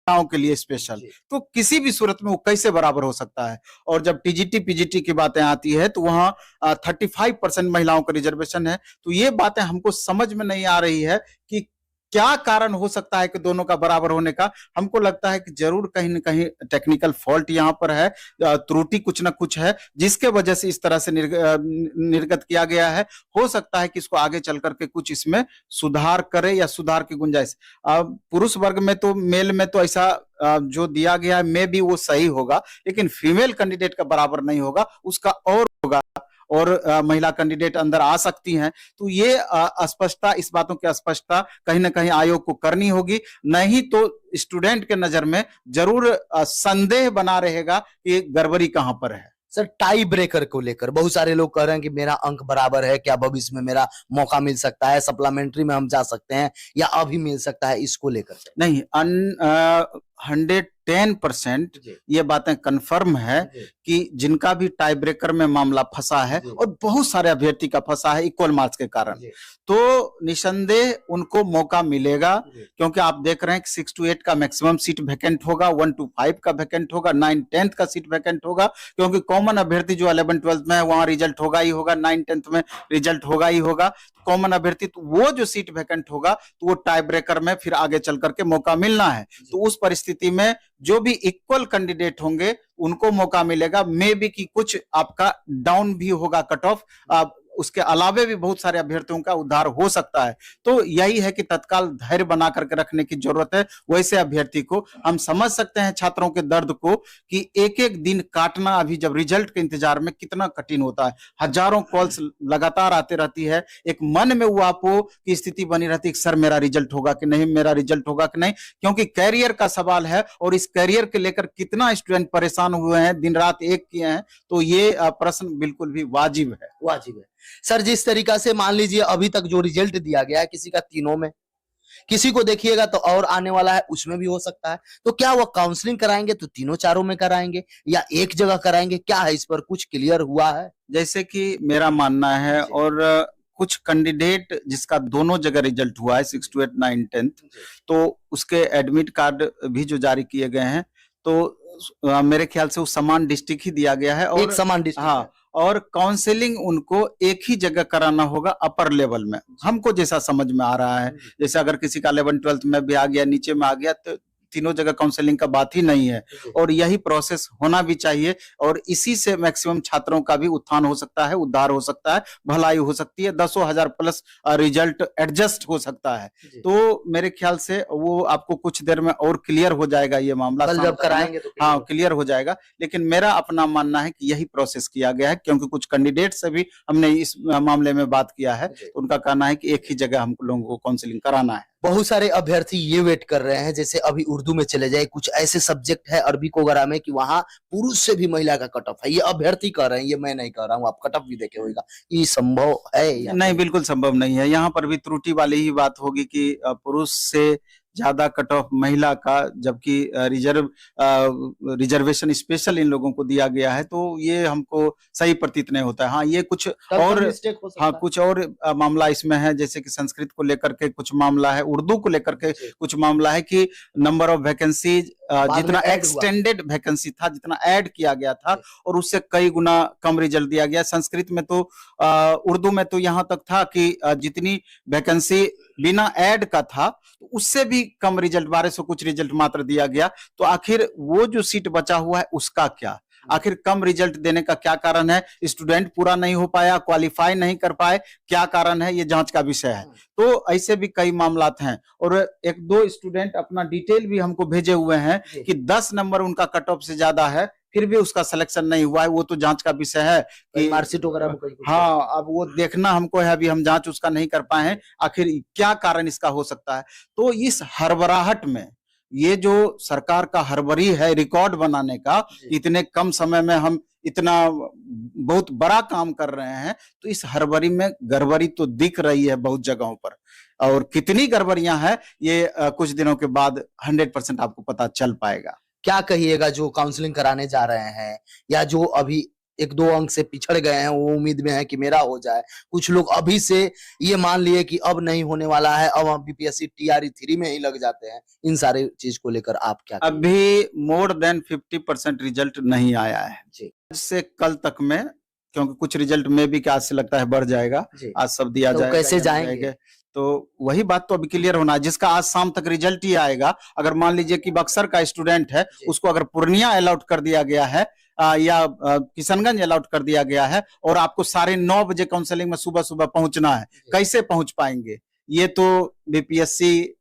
महिलाओं के लिए स्पेशल, तो किसी भी सूरत में वो कैसे बराबर हो सकता है। और जब टीजीटी पीजीटी की बातें आती है तो वहां 35% महिलाओं का रिजर्वेशन है। तो ये बातें हमको समझ में नहीं आ रही है कि क्या कारण हो सकता है कि दोनों का बराबर होने का। हमको लगता है कि जरूर कहीं न कहीं टेक्निकल फॉल्ट यहाँ पर है, त्रुटि कुछ ना कुछ है जिसके वजह से इस तरह से निर्गत किया गया है। हो सकता है कि इसको आगे चल करके कुछ इसमें सुधार करे या सुधार की गुंजाइश। पुरुष वर्ग में तो, मेल में तो ऐसा जो दिया गया है मे भी वो सही होगा, लेकिन फीमेल कैंडिडेट का बराबर नहीं होगा, उसका और होगा और महिला कैंडिडेट अंदर आ सकती हैं। तो ये अस्पष्टता, इस बातों की अस्पष्टता कहीं ना कहीं आयोग को करनी होगी, नहीं तो स्टूडेंट के नजर में जरूर संदेह बना रहेगा कि गड़बड़ी कहां पर है। सर, टाई ब्रेकर को लेकर बहुत सारे लोग कह रहे हैं कि मेरा अंक बराबर है, क्या भविष्य में मेरा मौका मिल सकता है, सप्लीमेंट्री में हम जा सकते हैं या अभी मिल सकता है, इसको लेकर नहीं, 110% ये बातें कंफर्म है कि जिनका भी टाई ब्रेकर में मामला फंसा है और बहुत सारे अभ्यर्थी का फंसा है इक्वल मार्क्स के कारण, तो निसंदेह उनको मौका मिलेगा। क्योंकि आप देख रहे हैं कि 6 to 8 का मैक्सिमम सीट वैकेंट होगा, 1 to 5 का वैकेंट होगा, 9-10 का सीट वैकेंट होगा। क्योंकि कॉमन अभ्यर्थी जो 11-12 में है वहां रिजल्ट होगा ही होगा, 9-10 में रिजल्ट होगा ही होगा। कॉमन अभ्यर्थी, तो वो जो सीट वैकेंट होगा तो वो टाई ब्रेकर में फिर आगे चल करके मौका मिलना है। तो उस परिस्थिति में जो भी इक्वल कैंडिडेट होंगे उनको मौका मिलेगा। मे बी कि कुछ आपका डाउन भी होगा कट ऑफ, उसके अलावे भी बहुत सारे अभ्यर्थियों का उद्धार हो सकता है। तो यही है कि तत्काल धैर्य बना करके रखने की जरूरत है। वैसे अभ्यर्थी को हम समझ सकते हैं, छात्रों के दर्द को, कि एक एक दिन काटना अभी जब रिजल्ट के इंतजार में कितना कठिन होता है। हजारों कॉल्स लगातार आते रहती है, एक मन में वो आपको की स्थिति बनी रहती है कि सर मेरा रिजल्ट होगा कि नहीं, मेरा रिजल्ट होगा कि नहीं, क्योंकि कैरियर का सवाल है और इस कैरियर के लेकर कितना स्टूडेंट परेशान हुए हैं, दिन रात एक किए हैं। तो ये प्रश्न बिल्कुल भी वाजिब है। सर, जिस तरीका से मान लीजिए अभी तक जो रिजल्ट दिया गया है, किसी का तीनों में, किसी को देखिएगा तो और आने वाला है उसमें भी हो सकता है, तो क्या वो काउंसलिंग कराएंगे तो तीनों चारों में कराएंगे या एक जगह कराएंगे, क्या है इस पर कुछ क्लियर हुआ है? जैसे कि मेरा मानना है, और कुछ कैंडिडेट जिसका दोनों जगह रिजल्ट हुआ है 6 to 8, 9, 10, तो उसके एडमिट कार्ड भी जो जारी किए गए हैं, तो मेरे ख्याल से वो समान डिस्ट्रिक्ट ही दिया गया है और एक समान डिस्ट्रिक्ट। हाँ, और काउंसलिंग उनको एक ही जगह कराना होगा अपर लेवल में, हमको जैसा समझ में आ रहा है। जैसे अगर किसी का 11-12 में भी आ गया, नीचे में आ गया, तो तीनों जगह काउंसलिंग का बात ही नहीं है। और यही प्रोसेस होना भी चाहिए और इसी से मैक्सिमम छात्रों का भी उत्थान हो सकता है, उद्धार हो सकता है, भलाई हो सकती है, 10,000 प्लस रिजल्ट एडजस्ट हो सकता है। तो मेरे ख्याल से वो आपको कुछ देर में और क्लियर हो जाएगा ये मामला, जब कराएंगे तो हाँ क्लियर हो जाएगा। लेकिन मेरा अपना मानना है कि यही प्रोसेस किया गया है, क्योंकि कुछ कैंडिडेट से भी हमने इस मामले में बात किया है, तो उनका कहना है कि एक ही जगह हम लोगों को काउंसलिंग कराना है। बहुत सारे अभ्यर्थी ये वेट कर रहे हैं, जैसे अभी उर्दू में चले जाए, कुछ ऐसे सब्जेक्ट है अरबी कोगरा में कि वहां पुरुष से भी महिला का कट ऑफ है, ये अभ्यर्थी कह रहे हैं, ये मैं नहीं कह रहा हूँ, आप कट ऑफ भी देखे होगा, ये संभव है या नहीं? बिल्कुल संभव नहीं है। यहाँ पर भी त्रुटि वाली ही बात होगी कि पुरुष से ज्यादा कट ऑफ महिला का, जबकि रिजर्वेशन स्पेशल इन लोगों को दिया गया है, तो ये हमको सही प्रतीत नहीं होता है। हाँ, ये कुछ और, हाँ कुछ और मामला इसमें है, जैसे कि संस्कृत को लेकर के कुछ मामला है, उर्दू को लेकर के कुछ मामला है कि नंबर ऑफ वैकेंसी जितना एक्सटेंडेड वैकेंसी था, जितना ऐड किया गया था, और उससे कई गुना कम रिजल्ट दिया गया। संस्कृत में तो, उर्दू में तो यहाँ तक था कि जितनी वैकेंसी बिना ऐड का था तो उससे भी कम रिजल्ट, 1200 कुछ रिजल्ट मात्र दिया गया। तो आखिर वो जो सीट बचा हुआ है उसका क्या, आखिर कम रिजल्ट देने का क्या कारण है? स्टूडेंट पूरा नहीं हो पाया, क्वालिफाई नहीं कर पाए, क्या कारण है? ये जांच का विषय है। तो ऐसे भी कई मामलात हैं और एक दो स्टूडेंट अपना डिटेल भी हमको भेजे हुए हैं कि 10 नंबर उनका कट ऑफ से ज्यादा है, फिर भी उसका सिलेक्शन नहीं हुआ है। वो तो जांच का विषय है कि मार्कशीट वगैरह, हाँ, अब वो देखना हमको है, अभी हम जांच उसका नहीं कर पाए हैं, आखिर क्या कारण इसका हो सकता है। तो इस हड़बड़ाहट में, ये जो सरकार का हड़बड़ी है रिकॉर्ड बनाने का, इतने कम समय में हम इतना बहुत बड़ा काम कर रहे हैं, तो इस हड़बड़ी में गड़बड़ी तो दिख रही है बहुत जगहों पर, और कितनी गड़बड़ियां हैं ये कुछ दिनों के बाद 100% आपको पता चल पाएगा। क्या कहिएगा जो काउंसलिंग कराने जा रहे हैं या जो अभी एक दो अंक से पिछड़ गए हैं, वो उम्मीद में है कि मेरा हो जाए। कुछ लोग अभी से ये मान लिए कि अब नहीं होने वाला है, अब हम बीपीएससी टीआरई 3 में ही लग जाते हैं। इन सारे चीज को लेकर आप क्या कहेंगे? अभी मोर देन 50% रिजल्ट नहीं आया है जी आज से कल तक में, क्योंकि कुछ रिजल्ट में भी क्या आज से लगता है बढ़ जाएगा, जी। आज सब दिया तो जाएगा कैसे या नहीं जाएंगे? जाएगा। तो वही बात तो अभी क्लियर होना है, जिसका आज शाम तक रिजल्ट ही आएगा। अगर मान लीजिए कि बक्सर का स्टूडेंट है, जी। उसको अगर पूर्णिया अलॉट कर दिया गया है या किशनगंज अलॉट कर दिया गया है, और आपको 9:30 बजे काउंसलिंग में सुबह सुबह पहुंचना है, जी। कैसे पहुंच पाएंगे? ये तो बीपीएससी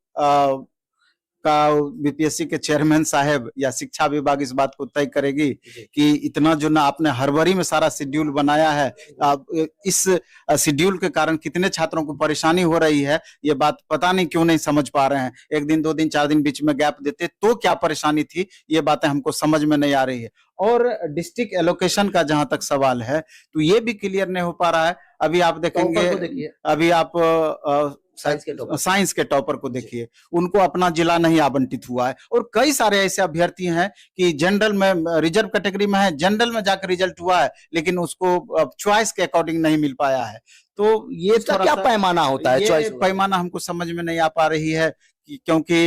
बीपीएससी के चेयरमैन साहब या शिक्षा विभाग इस बात को तय करेगी कि इतना जो ना आपने हड़बड़ी में सारा शेड्यूल बनाया है, इस शेड्यूल के कारण कितने छात्रों को परेशानी हो रही है, ये बात पता नहीं क्यों नहीं समझ पा रहे हैं। 1 दिन 2 दिन 4 दिन बीच में गैप देते तो क्या परेशानी थी, ये बातें हमको समझ में नहीं आ रही है। और डिस्ट्रिक्ट एलोकेशन का जहां तक सवाल है, तो ये भी क्लियर नहीं हो पा रहा है। अभी आप देखेंगे, देखिए अभी आप साइंस के टॉपर को देखिए, उनको अपना जिला नहीं आवंटित हुआ है। और कई सारे ऐसे अभ्यर्थी हैं कि जनरल में, रिजर्व कैटेगरी में है, जनरल में जाकर रिजल्ट हुआ है, लेकिन उसको चॉइस के अकॉर्डिंग नहीं मिल पाया है। तो ये इसका क्या पैमाना होता है? ये चॉइस पैमाना हमको समझ में नहीं आ पा रही है क्योंकि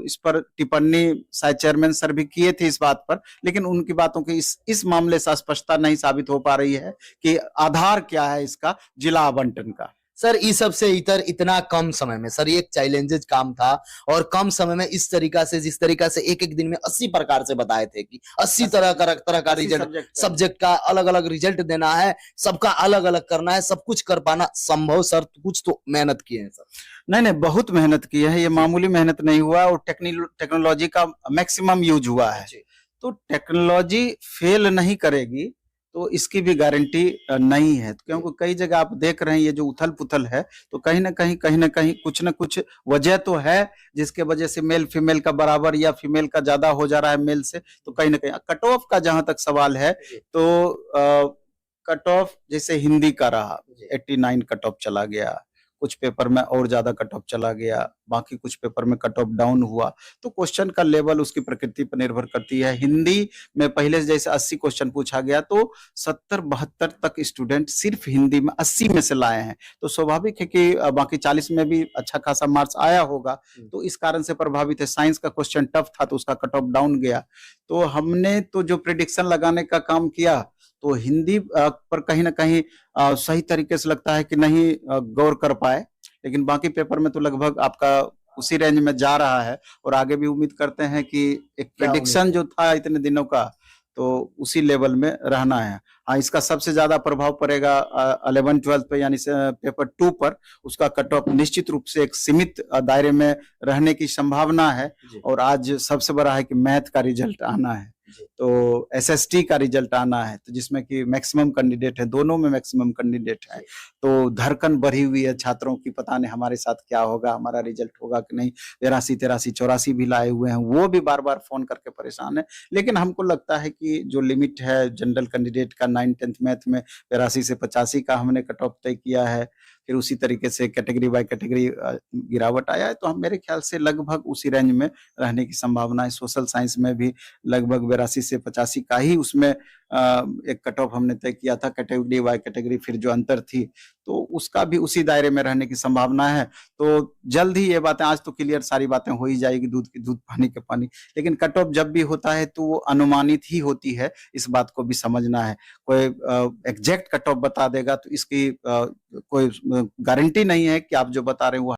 इस पर टिप्पणी शायद चेयरमैन सर भी किए थे इस बात पर, लेकिन उनकी बातों की इस मामले से स्पष्टता नहीं साबित हो पा रही है कि आधार क्या है इसका जिला आवंटन का। सर इस सब से इतर इतना कम समय में, सर ये एक चैलेंजेज काम था, और कम समय में इस तरीका से, जिस तरीका से एक एक दिन में 80 प्रकार से बताए थे कि 80 तरह का रिजल्ट, सब्जेक्ट का अलग अलग रिजल्ट देना है, सबका अलग अलग करना है, सब कुछ कर पाना संभव? सर कुछ तो मेहनत की है सर। नहीं, बहुत मेहनत की है, ये मामूली मेहनत नहीं हुआ, और टेक्नोलॉजी का मैक्सिमम यूज हुआ है। तो टेक्नोलॉजी फेल नहीं करेगी तो इसकी भी गारंटी नहीं है, क्योंकि कई जगह आप देख रहे हैं ये जो उथल पुथल है, तो कहीं ना कहीं कुछ ना कुछ वजह तो है जिसके वजह से मेल फीमेल का बराबर या फीमेल का ज्यादा हो जा रहा है मेल से। तो कहीं ना कहीं कट ऑफ का जहां तक सवाल है, तो कट ऑफ जैसे हिंदी का रहा 89 कट ऑफ चला गया, कुछ पेपर में और ज्यादा कट ऑफ चला गया, बाकी कुछ पेपर में कट ऑफ डाउन हुआ। तो क्वेश्चन का लेवल उसकी प्रकृति पर निर्भर करती है। हिंदी में पहले जैसे 80 क्वेश्चन पूछा गया, तो 70-72 तक स्टूडेंट सिर्फ हिंदी में 80 में से लाए हैं। तो स्वाभाविक है कि बाकी 40 में भी अच्छा खासा मार्क्स आया होगा, तो इस कारण से प्रभावित है। साइंस का क्वेश्चन टफ था तो उसका कट ऑफ डाउन गया। तो हमने तो जो प्रिडिक्शन लगाने का काम किया, तो हिंदी पर कहीं ना कहीं सही तरीके से लगता है कि नहीं गौर कर पाए, लेकिन बाकी पेपर में तो लगभग आपका उसी रेंज में जा रहा है। और आगे भी उम्मीद करते हैं कि एक प्रेडिक्शन जो था इतने दिनों का, तो उसी लेवल में रहना है। हाँ, इसका सबसे ज्यादा प्रभाव पड़ेगा 11-12 पे, यानी पेपर 2 पर। उसका कट ऑफ निश्चित रूप से एक सीमित दायरे में रहने की संभावना है। और आज सबसे बड़ा है कि मैथ का रिजल्ट आना है, तो एसएसटी का रिजल्ट आना है, तो जिसमें कि मैक्सिमम कैंडिडेट है, दोनों में मैक्सिमम कैंडिडेट है। तो धड़कन बढ़ी हुई है छात्रों की, पता नहीं हमारे साथ क्या होगा, हमारा रिजल्ट होगा कि नहीं। 83, 83, 84 भी लाए हुए हैं, वो भी बार बार फोन करके परेशान है। लेकिन हमको लगता है कि जो लिमिट है जनरल कैंडिडेट का 9th-10th मैथ में 82 से 85 का हमने कट ऑफ तय किया है, फिर उसी तरीके से कैटेगरी बाय कैटेगरी गिरावट आया है, तो हम मेरे ख्याल से लगभग उसी रेंज में रहने की संभावना है। सोशल साइंस में भी लगभग 82 से 85 का ही उसमें एक कट ऑफ हमने तय किया था, कैटेगरी बाय कैटेगरी फिर जो अंतर थी, तो उसका भी उसी दायरे में रहने की संभावना है। तो जल्द ही ये बातें, आज तो क्लियर सारी बातें हो ही जाएगी, दूध की दूध पानी के पानी, लेकिन कट ऑफ जब भी होता है तो वो अनुमानित ही होती है, इस बात को भी समझना है। कोई एग्जैक्ट कट ऑफ बता देगा तो इसकी कोई गारंटी नहीं है कि आप जो बता रहे हैं वो